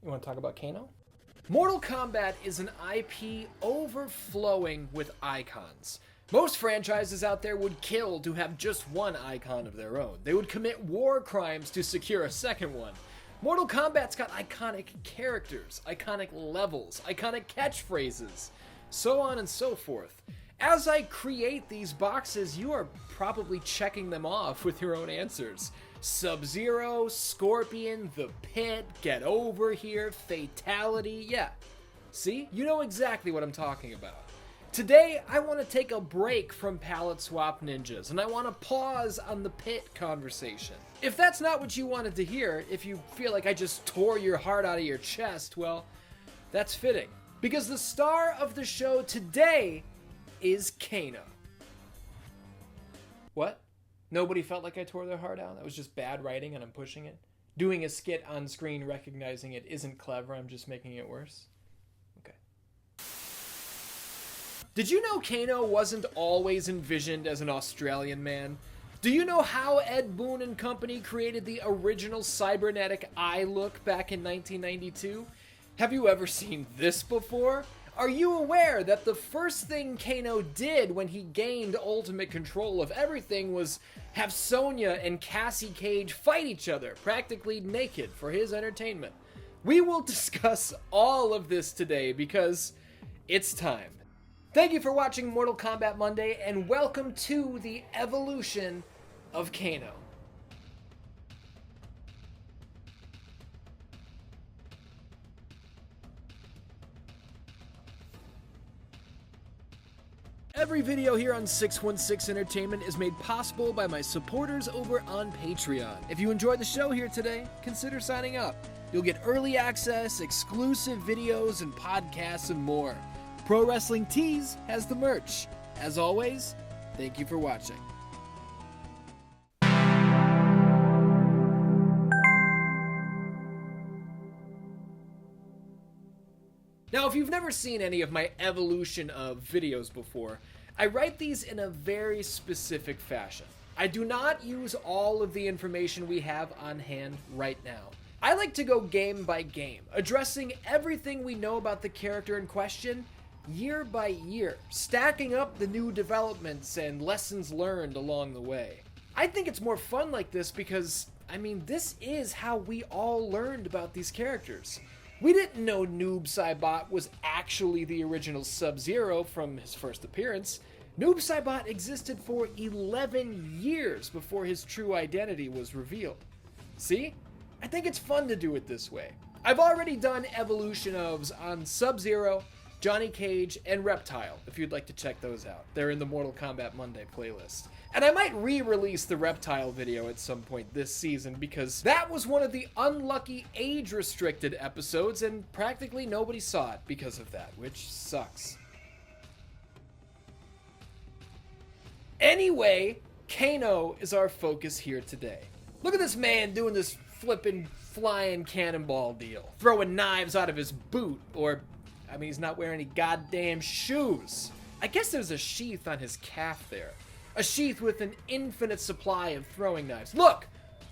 You want to talk about Kano? Mortal Kombat is an IP overflowing with icons. Most franchises out there would kill to have just one icon of their own. They would commit war crimes to secure a second one. Mortal Kombat's got iconic characters, iconic levels, iconic catchphrases, so on and so forth. As I create these boxes, you are probably checking them off with your own answers. Sub-Zero, Scorpion, The Pit, Get Over Here, Fatality, yeah. See? You know exactly what I'm talking about. Today, I want to take a break from palette swap ninjas, and I want to pause on the Pit conversation. If that's not what you wanted to hear, if you feel like I just tore your heart out of your chest, well, that's fitting. Because the star of the show today is Kano. What? Nobody felt like I tore their heart out? That was just bad writing and I'm pushing it? Doing a skit on screen recognizing it isn't clever, I'm just making it worse? Okay. Did you know Kano wasn't always envisioned as an Australian man? Do you know how Ed Boon and company created the original cybernetic eye look back in 1992? Have you ever seen this before? Are you aware that the first thing Kano did when he gained ultimate control of everything was have Sonya and Cassie Cage fight each other, practically naked, for his entertainment? We will discuss all of this today because it's time. Thank you for watching Mortal Kombat Monday, and welcome to the evolution of Kano. Every video here on 616 Entertainment is made possible by my supporters over on Patreon. If you enjoyed the show here today, consider signing up. You'll get early access, exclusive videos and podcasts, and more. Pro Wrestling Tees has the merch. As always, thank you for watching. Now, if you've never seen any of my evolution of videos before, I write these in a very specific fashion. I do not use all of the information we have on hand right now. I like to go game by game, addressing everything we know about the character in question year by year, stacking up the new developments and lessons learned along the way. I think it's more fun like this because, this is how we all learned about these characters. We didn't know Noob Saibot was actually the original Sub-Zero from his first appearance. Noob Saibot existed for 11 years before his true identity was revealed. See? I think it's fun to do it this way. I've already done evolution ofs on Sub-Zero, Johnny Cage, and Reptile, if you'd like to check those out. They're in the Mortal Kombat Monday playlist. And I might re-release the Reptile video at some point this season because that was one of the unlucky age-restricted episodes and practically nobody saw it because of that, which sucks. Anyway, Kano is our focus here today. Look at this man doing this flippin' flying cannonball deal. Throwing knives out of his boot, or, he's not wearing any goddamn shoes. I guess there's a sheath on his calf there. A sheath with an infinite supply of throwing knives. Look!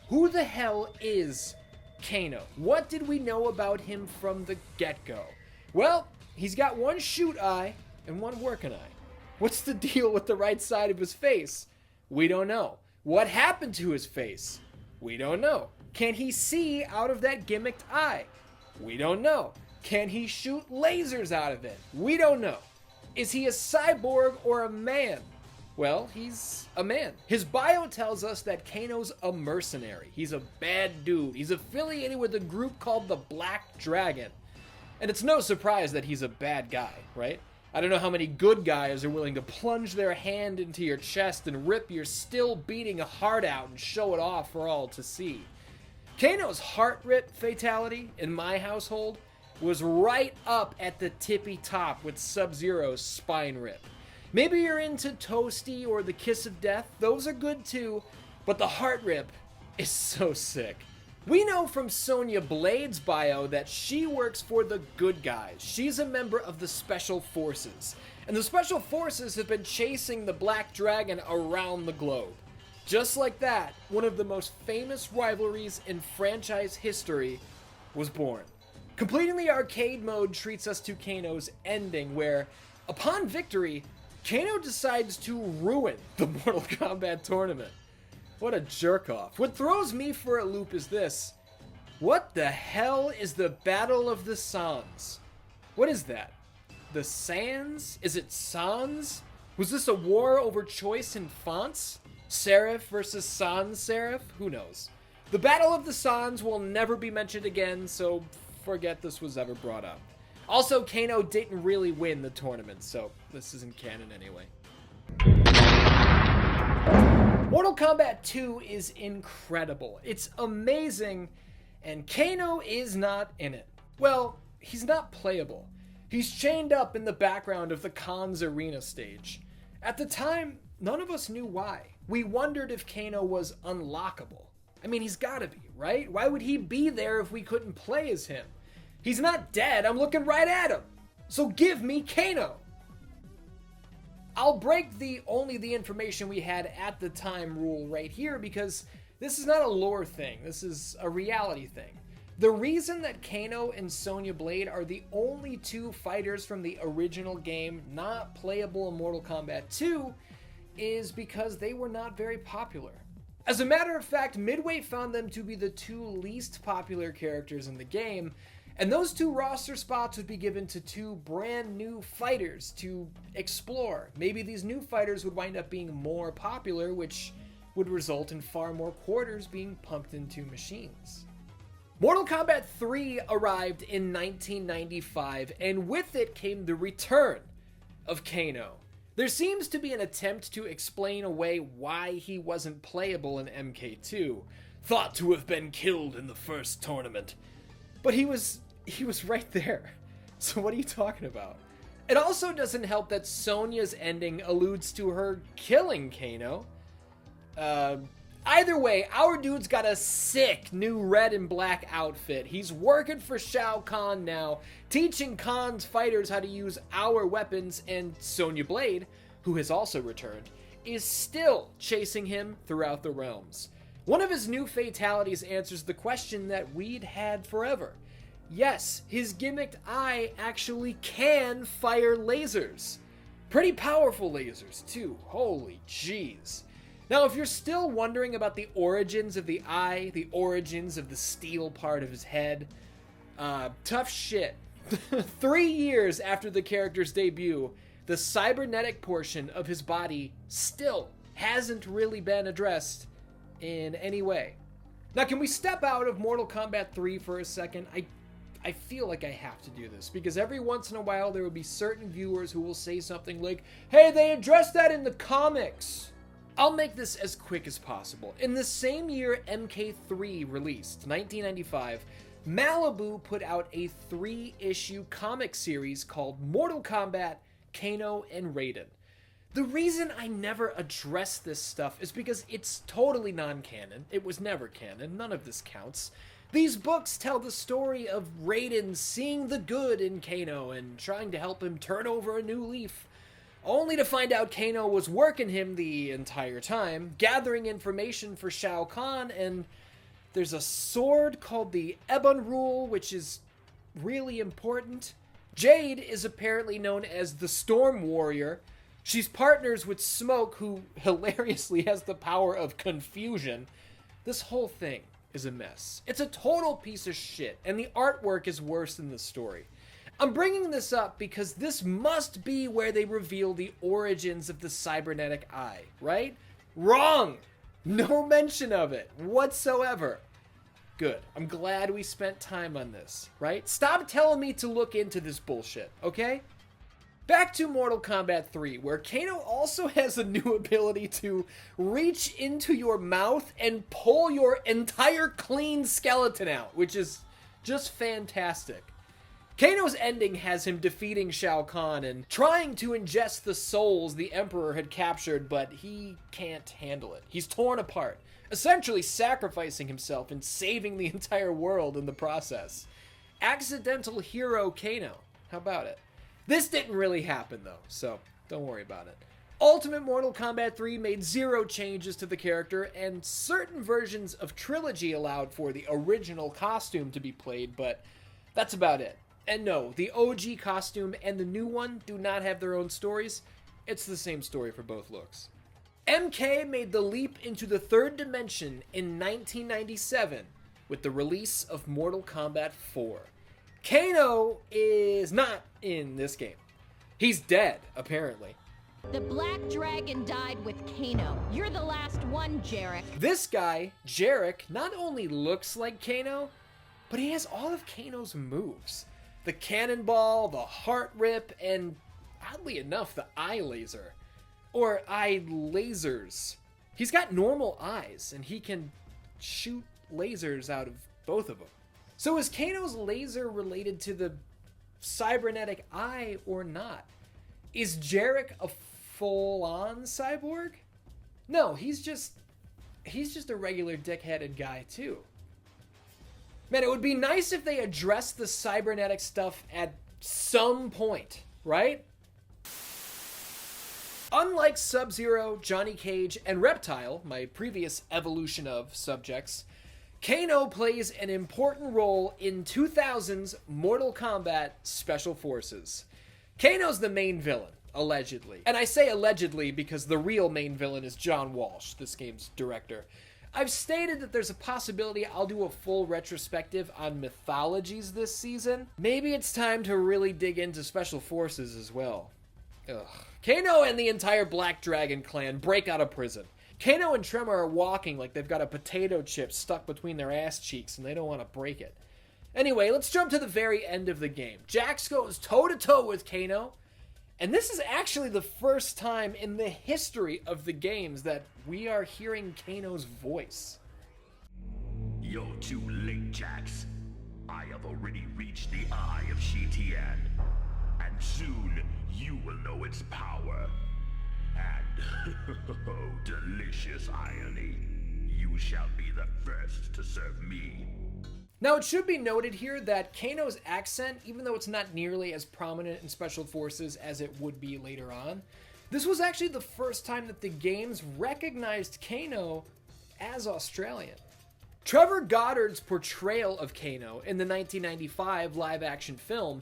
Who the hell is Kano? What did we know about him from the get-go? Well, he's got one shoot eye and one working eye. What's the deal with the right side of his face? We don't know. What happened to his face? We don't know. Can he see out of that gimmicked eye? We don't know. Can he shoot lasers out of it? We don't know. Is he a cyborg or a man? Well, he's a man. His bio tells us that Kano's a mercenary. He's a bad dude. He's affiliated with a group called the Black Dragon. And it's no surprise that he's a bad guy, right? I don't know how many good guys are willing to plunge their hand into your chest and rip your still beating heart out and show it off for all to see. Kano's heart rip fatality in my household was right up at the tippy top with Sub-Zero's spine rip. Maybe you're into Toasty or the Kiss of Death. Those are good too, but the heart rip is so sick. We know from Sonya Blade's bio that she works for the good guys. She's a member of the Special Forces. And the Special Forces have been chasing the Black Dragon around the globe. Just like that, one of the most famous rivalries in franchise history was born. Completing the arcade mode treats us to Kano's ending, where, upon victory, Kano decides to ruin the Mortal Kombat tournament. What a jerk-off. What throws me for a loop is this. What the hell is the Battle of the Sans? What is that? The Sans? Is it Sans? Was this a war over choice in fonts? Serif versus sans serif? Who knows? The Battle of the Sans will never be mentioned again, so forget this was ever brought up. Also, Kano didn't really win the tournament, so this isn't canon anyway. Mortal Kombat 2 is incredible. It's amazing, and Kano is not in it. Well, he's not playable. He's chained up in the background of the Khan's arena stage. At the time, none of us knew why. We wondered if Kano was unlockable. I mean, he's gotta be, right? Why would he be there if we couldn't play as him? He's not dead, I'm looking right at him. So give me Kano. I'll break the only the information we had at the time rule right here because this is not a lore thing, this is a reality thing. The reason that Kano and Sonya Blade are the only two fighters from the original game not playable in Mortal Kombat 2 is because they were not very popular. As a matter of fact, Midway found them to be the two least popular characters in the game, and those two roster spots would be given to two brand new fighters to explore. Maybe these new fighters would wind up being more popular, which would result in far more quarters being pumped into machines. Mortal Kombat 3 arrived in 1995, and with it came the return of Kano. There seems to be an attempt to explain away why he wasn't playable in MK2, thought to have been killed in the first tournament. But he was right there. So what are you talking about? It also doesn't help that Sonya's ending alludes to her killing Kano. Either way, our dude's got a sick new red and black outfit. He's working for Shao Kahn now, teaching Khan's fighters how to use our weapons, and Sonya Blade, who has also returned, is still chasing him throughout the realms. One of his new fatalities answers the question that we'd had forever. Yes, his gimmicked eye actually can fire lasers. Pretty powerful lasers, too. Holy jeez. Now, if you're still wondering about the origins of the eye, the origins of the steel part of his head, tough shit. 3 years after the character's debut, the cybernetic portion of his body still hasn't really been addressed in any way. Now, can we step out of Mortal Kombat 3 for a second? I feel like I have to do this, because every once in a while there will be certain viewers who will say something like, hey, they addressed that in the comics. I'll make this as quick as possible. In the same year MK3 released, 1995, Malibu put out a 3-issue comic series called Mortal Kombat, Kano, and Raiden. The reason I never address this stuff is because it's totally non-canon. It was never canon. None of this counts. These books tell the story of Raiden seeing the good in Kano and trying to help him turn over a new leaf, only to find out Kano was working him the entire time, gathering information for Shao Kahn, and there's a sword called the Ebon Rule, which is really important. Jade is apparently known as the Storm Warrior. She's partners with Smoke, who hilariously has the power of confusion. This whole thing is a mess. It's a total piece of shit, and the artwork is worse than the story. I'm bringing this up because this must be where they reveal the origins of the cybernetic eye, right? Wrong! No mention of it whatsoever. Good. I'm glad we spent time on this, right? Stop telling me to look into this bullshit, okay? Back to Mortal Kombat 3, where Kano also has a new ability to reach into your mouth and pull your entire clean skeleton out, which is just fantastic. Kano's ending has him defeating Shao Kahn and trying to ingest the souls the Emperor had captured, but he can't handle it. He's torn apart, essentially sacrificing himself and saving the entire world in the process. Accidental hero Kano. How about it? This didn't really happen though, so don't worry about it. Ultimate Mortal Kombat 3 made 0 changes to the character, and certain versions of Trilogy allowed for the original costume to be played, but That's about it. And no, the OG costume and the new one do not have their own stories. It's the same story for both looks. MK made the leap into the third dimension in 1997 with the release of Mortal Kombat 4. Kano is not in this game. He's dead, apparently. The Black Dragon died with Kano. You're the last one, Jarek. This guy, Jarek, not only looks like Kano, but he has all of Kano's moves. The cannonball, the heart rip, and oddly enough, the eye laser. Or eye lasers. He's got normal eyes, and he can shoot lasers out of both of them. So is Kano's laser related to the cybernetic eye or not? Is Jarek a full-on cyborg? No, he's just a regular dick-headed guy too. Man, it would be nice if they addressed the cybernetic stuff at some point, right? Unlike Sub-Zero, Johnny Cage, and Reptile, my previous evolution of subjects, Kano plays an important role in 2000's Mortal Kombat Special Forces. Kano's the main villain, allegedly. And I say allegedly because the real main villain is John Walsh, this game's director. I've stated that there's a possibility I'll do a full retrospective on mythologies this season. Maybe it's time to really dig into Special Forces as well. Ugh. Kano and the entire Black Dragon clan break out of prison. Kano and Tremor are walking like they've got a potato chip stuck between their ass cheeks and they don't want to break it. Anyway, let's jump to the very end of the game. Jax goes toe-to-toe with Kano, and this is actually the first time in the history of the games that we are hearing Kano's voice. You're too late, Jax. I have already reached the eye of Shitian, and soon you will know its power. And, delicious irony, you shall be the first to serve me. Now, it should be noted here that Kano's accent, even though it's not nearly as prominent in Special Forces as it would be later on, this was actually the first time that the games recognized Kano as Australian. Trevor Goddard's portrayal of Kano in the 1995 live-action film,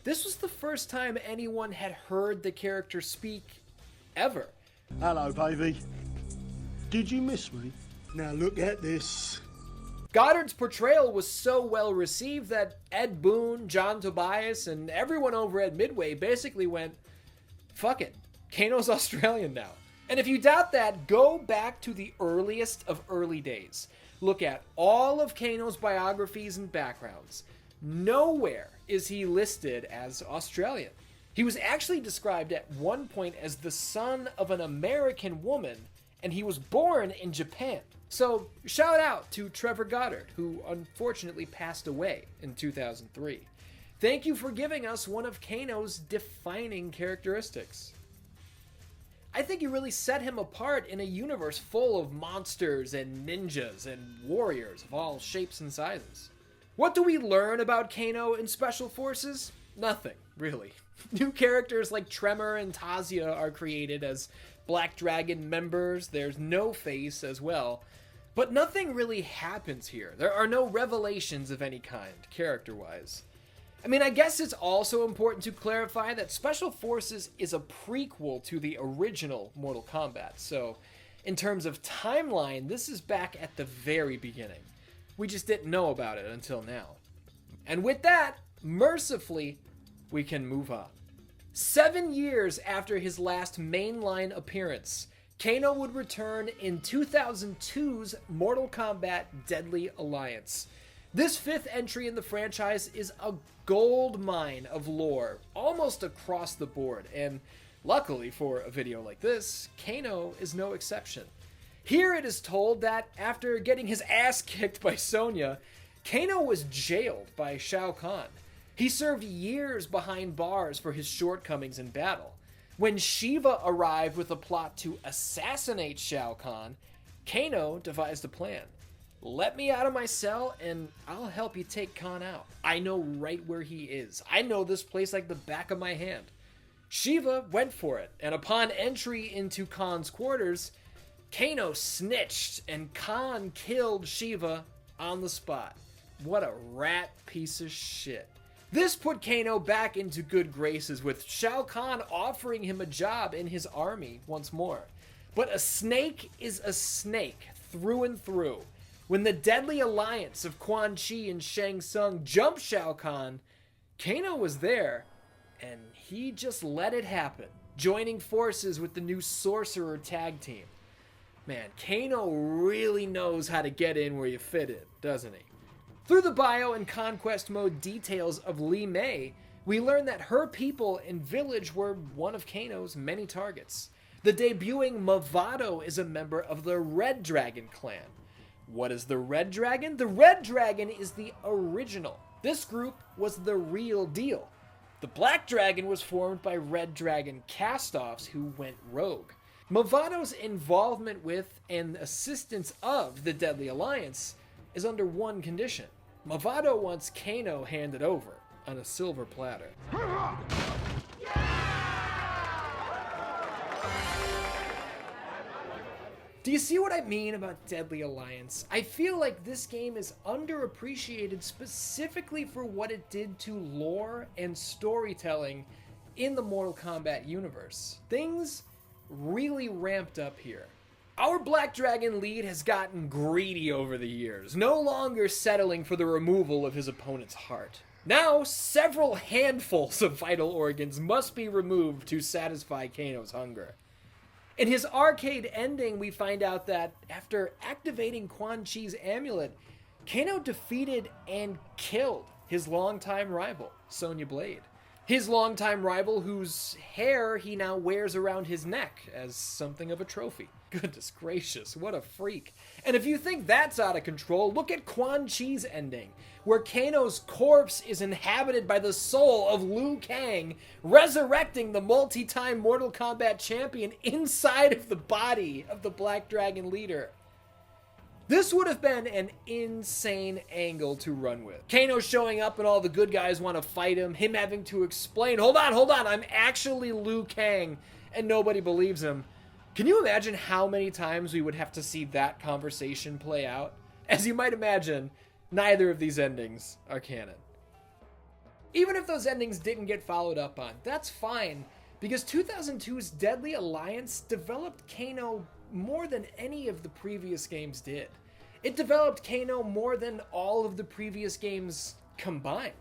this was the first time anyone had heard the character speak ever. Hello, baby. Did you miss me? Now look at this. Goddard's portrayal was so well received that Ed Boon, John Tobias, and everyone over at Midway basically went, fuck it, Kano's Australian now. And if you doubt that, go back to the earliest of early days. Look at all of Kano's biographies and backgrounds. Nowhere is he listed as Australian. He was actually described at one point as the son of an American woman, and he was born in Japan. So, shout out to Trevor Goddard, who unfortunately passed away in 2003. Thank you for giving us one of Kano's defining characteristics. I think you really set him apart in a universe full of monsters and ninjas and warriors of all shapes and sizes. What do we learn about Kano in Special Forces? Nothing, really. New characters like Tremor and Tazia are created as Black Dragon members. There's No Face as well. But nothing really happens here. There are no revelations of any kind, character-wise. I mean, I guess it's also important to clarify that Special Forces is a prequel to the original Mortal Kombat. So, in terms of timeline, this is back at the very beginning. We just didn't know about it until now. And with that, mercifully, we can move on. 7 years after his last mainline appearance, Kano would return in 2002's Mortal Kombat Deadly Alliance. This fifth entry in the franchise is a gold mine of lore, almost across the board, and luckily for a video like this, Kano is no exception. Here it is told that after getting his ass kicked by Sonya, Kano was jailed by Shao Kahn. He served years behind bars for his shortcomings in battle. When Shiva arrived with a plot to assassinate Shao Kahn, Kano devised a plan. Let me out of my cell and I'll help you take Kahn out. I know right where he is. I know this place like the back of my hand. Shiva went for it, and upon entry into Kahn's quarters, Kano snitched and Kahn killed Shiva on the spot. What a rat piece of shit. This put Kano back into good graces, with Shao Kahn offering him a job in his army once more. But a snake is a snake through and through. When the deadly alliance of Quan Chi and Shang Tsung jumped Shao Kahn, Kano was there, and he just let it happen, joining forces with the new Sorcerer tag team. Man, Kano really knows how to get in where you fit in, doesn't he? Through the bio and conquest mode details of Li Mei, we learn that her people and village were one of Kano's many targets. The debuting Movado is a member of the Red Dragon clan. What is the Red Dragon? The Red Dragon is the original. This group was the real deal. The Black Dragon was formed by Red Dragon cast-offs who went rogue. Movado's involvement with and assistance of the Deadly Alliance is under one condition. Movado wants Kano handed over on a silver platter. Do you see what I mean about Deadly Alliance? I feel like this game is underappreciated specifically for what it did to lore and storytelling in the Mortal Kombat universe. Things really ramped up here. Our Black Dragon lead has gotten greedy over the years, no longer settling for the removal of his opponent's heart. Now, several handfuls of vital organs must be removed to satisfy Kano's hunger. In his arcade ending, we find out that after activating Quan Chi's amulet, Kano defeated and killed his longtime rival, Sonya Blade. His longtime rival whose hair he now wears around his neck as something of a trophy. Goodness gracious, what a freak. And if you think that's out of control, look at Quan Chi's ending, where Kano's corpse is inhabited by the soul of Liu Kang, resurrecting the multi-time Mortal Kombat champion inside of the body of the Black Dragon leader. This would have been an insane angle to run with. Kano showing up and all the good guys want to fight him having to explain, hold on, I'm actually Liu Kang, and nobody believes him. Can you imagine how many times we would have to see that conversation play out? As you might imagine, neither of these endings are canon. Even if those endings didn't get followed up on, that's fine, because 2002's Deadly Alliance developed Kano more than any of the previous games did. It developed Kano more than all of the previous games combined.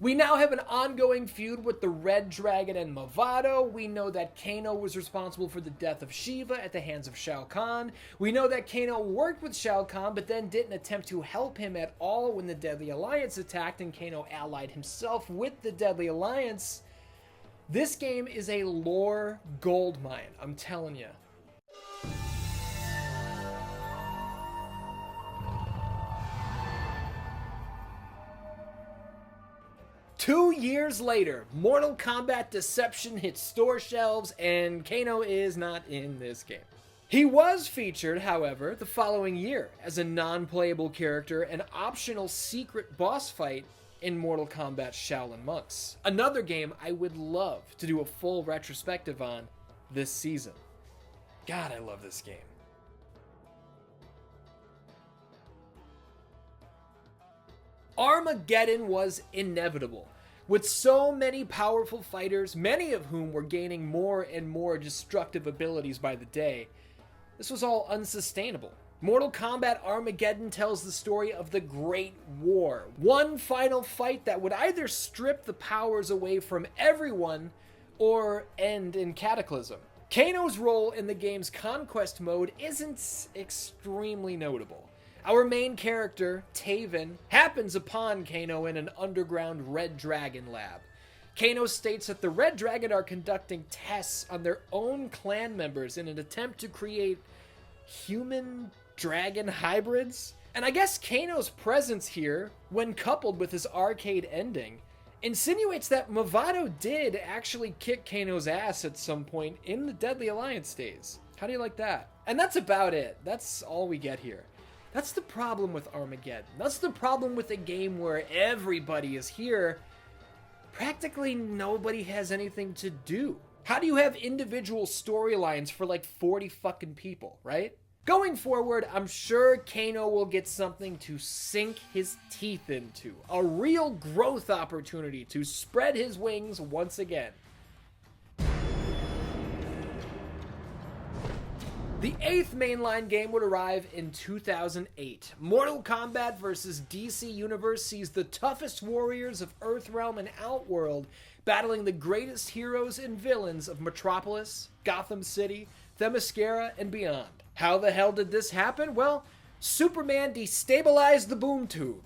We now have an ongoing feud with the Red Dragon and Movado. We know that Kano was responsible for the death of Shiva at the hands of Shao Kahn. We know that Kano worked with Shao Kahn, but then didn't attempt to help him at all when the Deadly Alliance attacked, and Kano allied himself with the Deadly Alliance. This game is a lore goldmine, I'm telling you. Two years later, Mortal Kombat Deception hits store shelves, and Kano is not in this game. He was featured, however, the following year as a non-playable character and optional secret boss fight in Mortal Kombat Shaolin Monks, another game I would love to do a full retrospective on this season. God, I love this game. Armageddon was inevitable. With so many powerful fighters, many of whom were gaining more and more destructive abilities by the day, this was all unsustainable. Mortal Kombat Armageddon tells the story of the Great War, one final fight that would either strip the powers away from everyone or end in cataclysm. Kano's role in the game's conquest mode isn't extremely notable. Our main character, Taven, happens upon Kano in an underground Red Dragon lab. Kano states that the Red Dragon are conducting tests on their own clan members in an attempt to create human-dragon hybrids. And I guess Kano's presence here, when coupled with his arcade ending, insinuates that Movado did actually kick Kano's ass at some point in the Deadly Alliance days. How do you like that? And that's about it. That's all we get here. That's the problem with Armageddon. That's the problem with a game where everybody is here. Practically nobody has anything to do. How do you have individual storylines for like 40 fucking people, right? Going forward, I'm sure Kano will get something to sink his teeth into. A real growth opportunity to spread his wings once again. The 8th mainline game would arrive in 2008. Mortal Kombat vs. DC Universe sees the toughest warriors of Earthrealm and Outworld battling the greatest heroes and villains of Metropolis, Gotham City, Themyscira, and beyond. How the hell did this happen? Well, Superman destabilized the boom tube.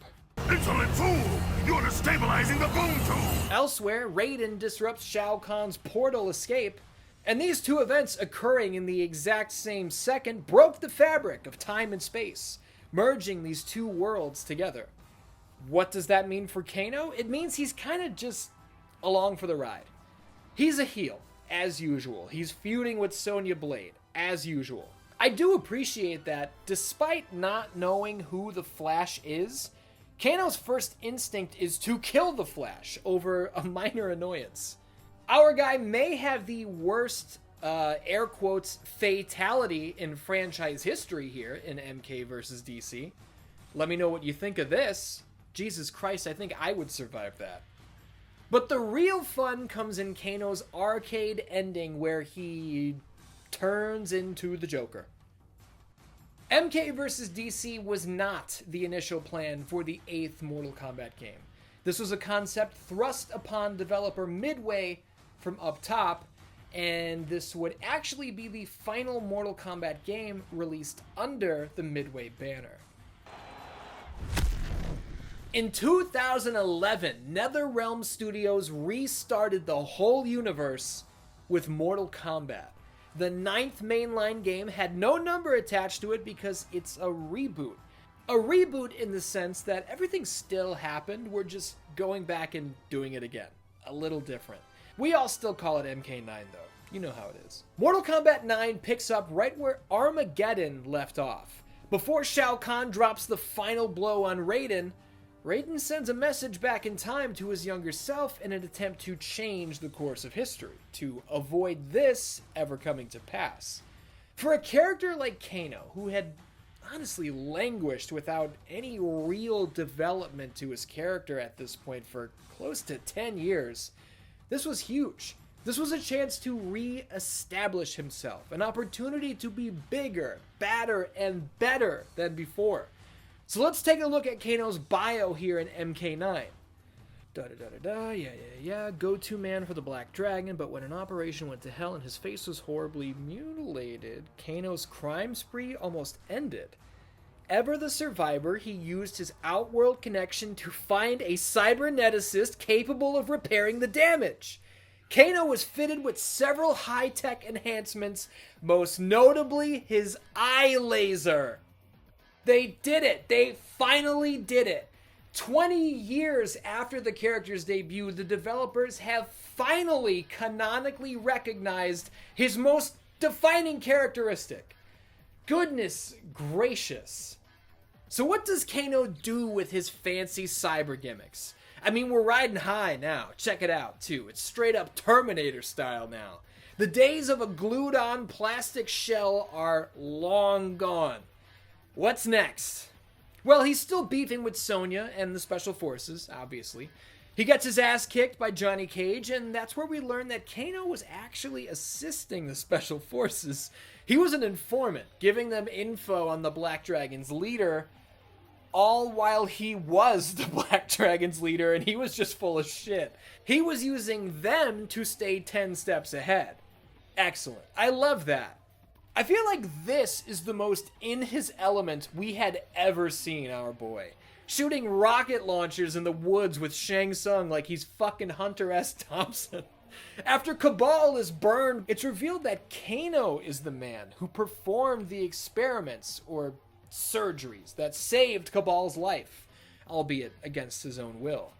Insolent fool! You're destabilizing the boom tube! Elsewhere, Raiden disrupts Shao Kahn's portal escape, and these two events occurring in the exact same second broke the fabric of time and space, merging these two worlds together. What does that mean for Kano? It means he's kind of just along for the ride. He's a heel, as usual. He's feuding with Sonya Blade, as usual. I do appreciate that, despite not knowing who the Flash is, Kano's first instinct is to kill the Flash over a minor annoyance. Our guy may have the worst, air quotes, fatality in franchise history here in MK vs. DC. Let me know what you think of this. Jesus Christ, I think I would survive that. But the real fun comes in Kano's arcade ending where he turns into the Joker. MK vs. DC was not the initial plan for the 8th Mortal Kombat game. This was a concept thrust upon developer Midway from up top, and this would actually be the final Mortal Kombat game released under the Midway banner. In 2011, NetherRealm Studios restarted the whole universe with Mortal Kombat. The 9th mainline game had no number attached to it because it's a reboot. A reboot in the sense that everything still happened, we're just going back and doing it again. A little different. We all still call it MK9 though. You know how it is. Mortal Kombat 9 picks up right where Armageddon left off. Before Shao Kahn drops the final blow on Raiden, Raiden sends a message back in time to his younger self in an attempt to change the course of history, to avoid this ever coming to pass. For a character like Kano, who had honestly languished without any real development to his character at this point for close to 10 years, this was huge. This was a chance to re-establish himself, an opportunity to be bigger, badder, and better than before. So let's take a look at Kano's bio here in MK9. Go-to man for the Black Dragon, but when an operation went to hell and his face was horribly mutilated, Kano's crime spree almost ended. Ever the survivor, he used his Outworld connection to find a cyberneticist capable of repairing the damage. Kano was fitted with several high-tech enhancements, most notably his eye laser. They did it. They finally did it. 20 years after the character's debut, the developers have finally canonically recognized his most defining characteristic. Goodness gracious. So what does Kano do with his fancy cyber gimmicks? I mean, we're riding high now. Check it out, too. It's straight up Terminator style now. The days of a glued-on plastic shell are long gone. What's next? Well, he's still beefing with Sonya and the Special Forces, obviously. He gets his ass kicked by Johnny Cage, and that's where we learn that Kano was actually assisting the Special Forces. He was an informant, giving them info on the Black Dragon's leader, all while he was the Black Dragon's leader, and he was just full of shit. He was using them to stay 10 steps ahead. Excellent. I love that. I feel like this is the most in his element we had ever seen our boy. Shooting rocket launchers in the woods with Shang Tsung like he's fucking Hunter S. Thompson. After Cabal is burned, it's revealed that Kano is the man who performed the experiments, or surgeries, that saved Cabal's life, albeit against his own will.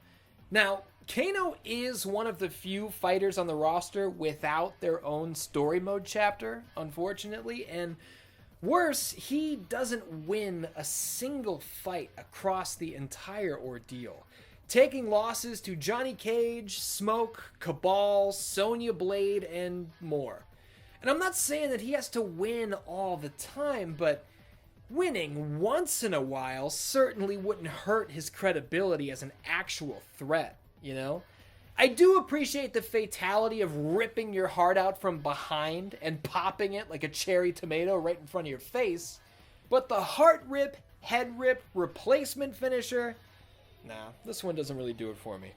Now, Kano is one of the few fighters on the roster without their own story mode chapter, unfortunately, and worse, he doesn't win a single fight across the entire ordeal, taking losses to Johnny Cage, Smoke, Cabal, Sonya Blade, and more. And I'm not saying that he has to win all the time, but winning once in a while certainly wouldn't hurt his credibility as an actual threat, you know? I do appreciate the fatality of ripping your heart out from behind and popping it like a cherry tomato right in front of your face, but the heart rip, head rip, replacement finisher, nah, this one doesn't really do it for me.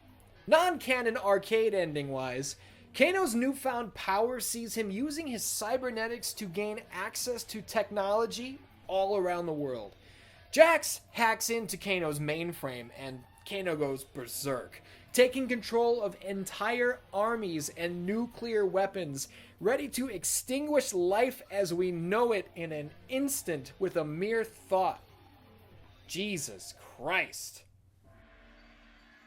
Non-canon arcade ending-wise, Kano's newfound power sees him using his cybernetics to gain access to technology all around the world. Jax hacks into Kano's mainframe and Kano goes berserk, taking control of entire armies and nuclear weapons, ready to extinguish life as we know it in an instant with a mere thought. Jesus Christ.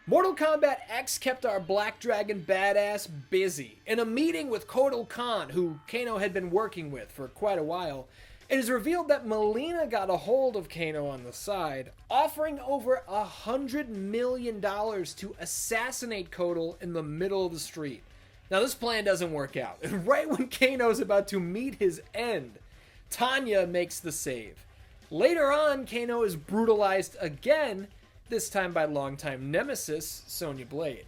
Mortal Kombat X kept our Black Dragon badass busy. In a meeting with Kotal Khan, who Kano had been working with for quite a while, it is revealed that Melina got a hold of Kano on the side, offering over $100 million to assassinate Kotal in the middle of the street. Now this plan doesn't work out. Right when Kano's about to meet his end, Tanya makes the save. Later on, Kano is brutalized again, this time by longtime nemesis Sonya Blade.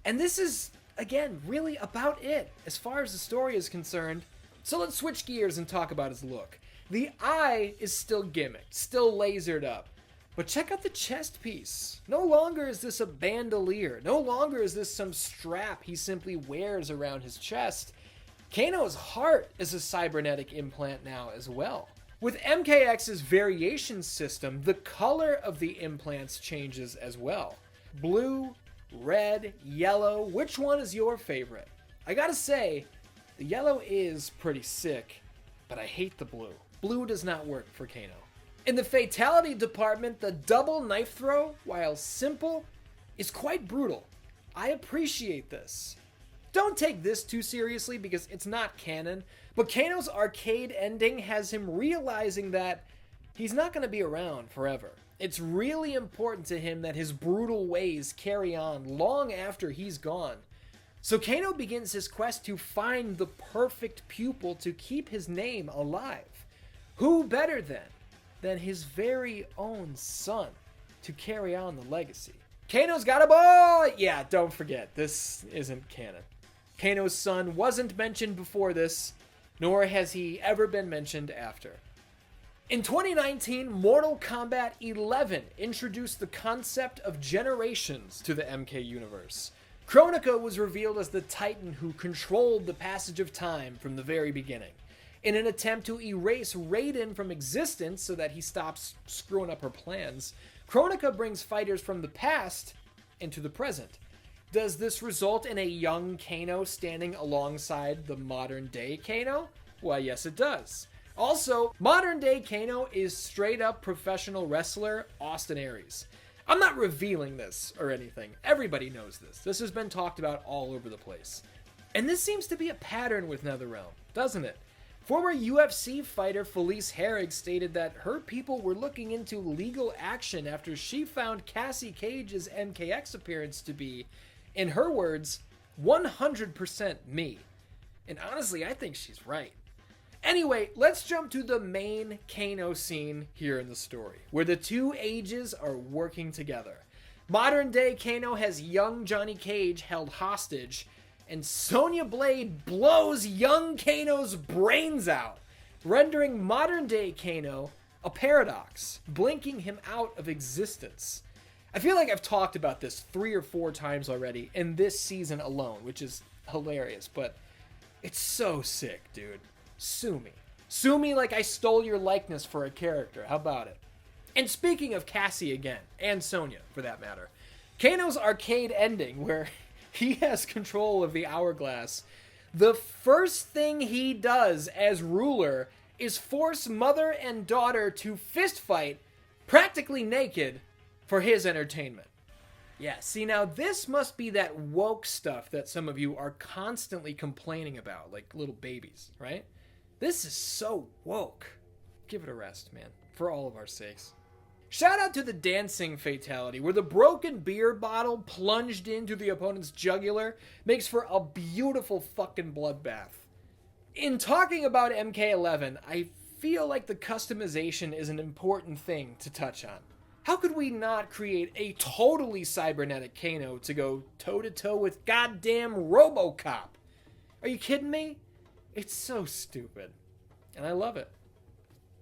And this is, again, really about it as far as the story is concerned. So let's switch gears and talk about his look. The eye is still gimmicked, still lasered up. But check out the chest piece. No longer is this a bandolier. No longer is this some strap he simply wears around his chest. Kano's heart is a cybernetic implant now as well. With MKX's variation system, the color of the implants changes as well. Blue, red, yellow, which one is your favorite? I gotta say, the yellow is pretty sick, but I hate the blue. Blue does not work for Kano. In the fatality department, the double knife throw, while simple, is quite brutal. I appreciate this. Don't take this too seriously because it's not canon, but Kano's arcade ending has him realizing that he's not going to be around forever. It's really important to him that his brutal ways carry on long after he's gone. So Kano begins his quest to find the perfect pupil to keep his name alive. Who better than his very own son to carry on the legacy? Kano's got a boy! Yeah, don't forget, this isn't canon. Kano's son wasn't mentioned before this, nor has he ever been mentioned after. In 2019, Mortal Kombat 11 introduced the concept of generations to the MK universe. Kronika was revealed as the Titan who controlled the passage of time from the very beginning. In an attempt to erase Raiden from existence so that he stops screwing up her plans, Kronika brings fighters from the past into the present. Does this result in a young Kano standing alongside the modern-day Kano? Why, yes it does. Also, modern-day Kano is straight-up professional wrestler Austin Aries. I'm not revealing this or anything. Everybody knows this. This has been talked about all over the place. And this seems to be a pattern with NetherRealm, doesn't it? Former UFC fighter Felice Herrig stated that her people were looking into legal action after she found Cassie Cage's MKX appearance to be, in her words, 100% me. And honestly, I think she's right. Anyway, let's jump to the main Kano scene here in the story, where the two ages are working together. Modern day Kano has young Johnny Cage held hostage, and Sonya Blade blows young Kano's brains out, rendering modern day Kano a paradox, blinking him out of existence. I feel like I've talked about this 3 or 4 times already in this season alone, which is hilarious, but it's so sick, dude. Sue me. Sue me like I stole your likeness for a character. How about it? And speaking of Cassie again, and Sonya for that matter, Kano's arcade ending where he has control of the hourglass, the first thing he does as ruler is force mother and daughter to fist fight, practically naked, for his entertainment. Yeah, see now this must be that woke stuff that some of you are constantly complaining about, like little babies, right? This is so woke. Give it a rest, man, for all of our sakes. Shout out to the dancing fatality, where the broken beer bottle plunged into the opponent's jugular makes for a beautiful fucking bloodbath. In talking about MK11, I feel like the customization is an important thing to touch on. How could we not create a totally cybernetic Kano to go toe-to-toe with goddamn RoboCop? Are you kidding me? It's so stupid. And I love it.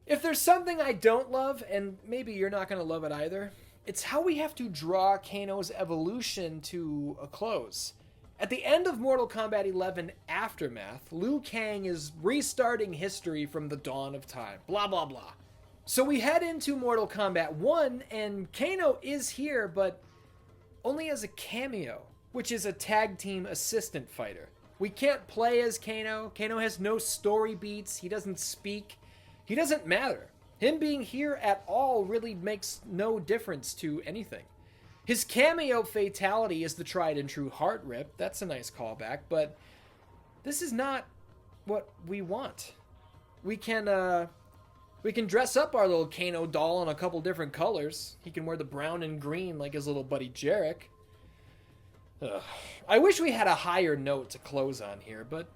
If there's something I don't love, and maybe you're not going to love it either, it's how we have to draw Kano's evolution to a close. At the end of Mortal Kombat 11 Aftermath, Liu Kang is restarting history from the dawn of time. Blah, blah, blah. So we head into Mortal Kombat 1, and Kano is here, but only as a cameo, which is a tag team assistant fighter. We can't play as Kano. Kano has no story beats. He doesn't speak. He doesn't matter. Him being here at all really makes no difference to anything. His cameo fatality is the tried and true heart rip. That's a nice callback, but this is not what we want. We can dress up our little Kano doll in a couple different colors. He can wear the brown and green like his little buddy Jarek. Ugh. I wish we had a higher note to close on here, but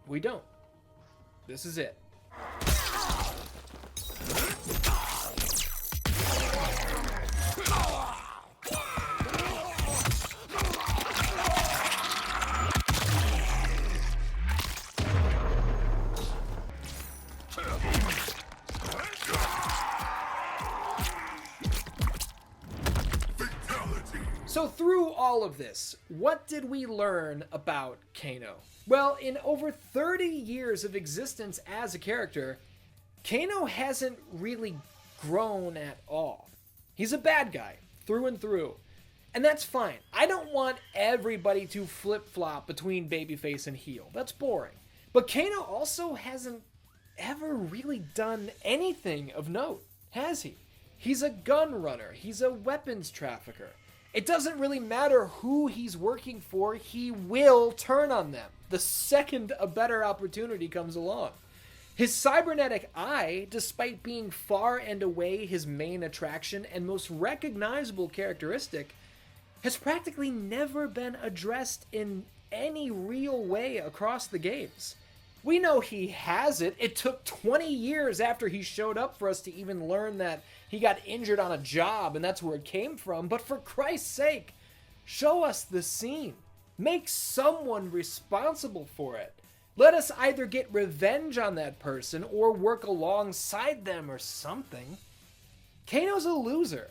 we don't. This is it. So through all of this, what did we learn about Kano? Well, in over 30 years of existence as a character, Kano hasn't really grown at all. He's a bad guy, through and through. And that's fine. I don't want everybody to flip-flop between babyface and heel. That's boring. But Kano also hasn't ever really done anything of note, has he? He's a gun runner. He's a weapons trafficker. It doesn't really matter who he's working for, he will turn on them the second a better opportunity comes along. His cybernetic eye, despite being far and away his main attraction and most recognizable characteristic, has practically never been addressed in any real way across the games. We know he has it. It took 20 years after he showed up for us to even learn that he got injured on a job and that's where it came from. But for Christ's sake, show us the scene. Make someone responsible for it. Let us either get revenge on that person or work alongside them or something. Kano's a loser.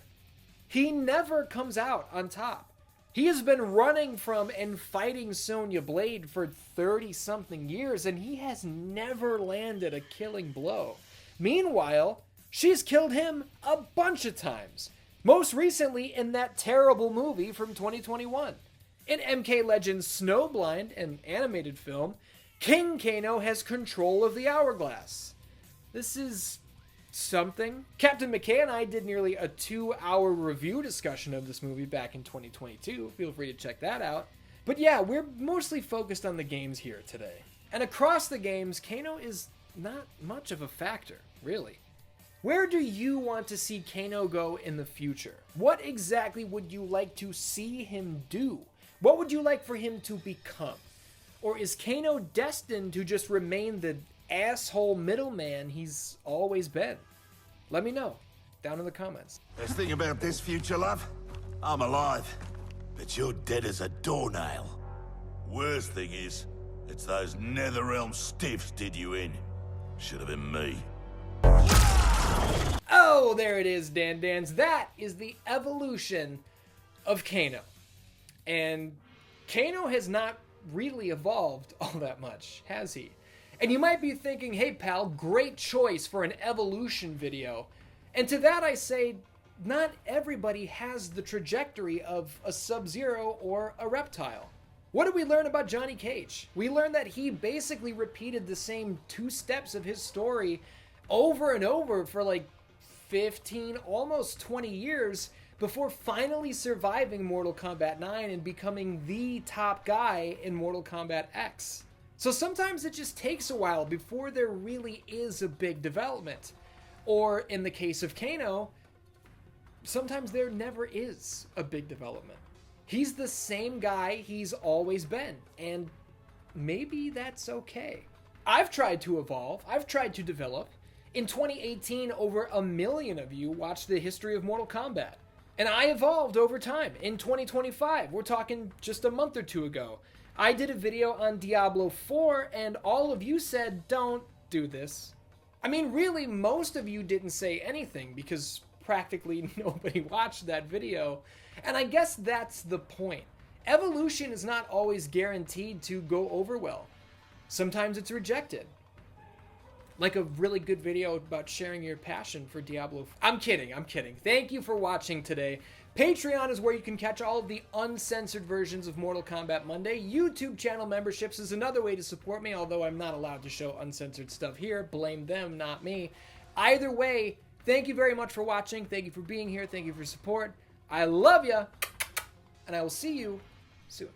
He never comes out on top. He has been running from and fighting Sonya Blade for 30-something years, and he has never landed a killing blow. Meanwhile, she's killed him a bunch of times. Most recently in that terrible movie from 2021. In MK Legends Snowblind, an animated film, King Kano has control of the Hourglass. This is something. Captain McKay and I did nearly a 2-hour review discussion of this movie back in 2022. Feel free to check that out. But yeah, we're mostly focused on the games here today. And across the games, Kano is not much of a factor, really. Where do you want to see Kano go in the future? What exactly would you like to see him do? What would you like for him to become? Or is Kano destined to just remain the asshole middleman he's always been? Let me know down in the comments. Best thing about this future, love? I'm alive, but you're dead as a doornail. Worst thing is, it's those Netherrealm stiffs did you in. Should have been me. Oh, there it is, Dan Dans. That is the evolution of Kano. And Kano has not really evolved all that much, has he? And you might be thinking, hey pal, great choice for an evolution video. And to that I say, not everybody has the trajectory of a Sub-Zero or a Reptile. What did we learn about Johnny Cage? We learned that he basically repeated the same 2 steps of his story over and over for like 15, almost 20 years before finally surviving Mortal Kombat 9 and becoming the top guy in Mortal Kombat X. So sometimes it just takes a while before there really is a big development. Or in the case of Kano, sometimes there never is a big development. He's the same guy he's always been, and maybe that's okay. I've tried to evolve, I've tried to develop. In 2018, over 1 million of you watched the history of Mortal Kombat. And I evolved over time. In 2025, we're talking just a month or two ago, I did a video on Diablo 4, and all of you said, don't do this. I mean, really, most of you didn't say anything because practically nobody watched that video. And I guess that's the point. Evolution is not always guaranteed to go over well. Sometimes it's rejected. Like a really good video about sharing your passion for Diablo. I'm kidding. Thank you for watching today. Patreon is where you can catch all of the uncensored versions of Mortal Kombat Monday. YouTube channel memberships is another way to support me, although I'm not allowed to show uncensored stuff here. Blame them, not me. Either way, thank you very much for watching. Thank you for being here. Thank you for support. I love ya, and I will see you soon.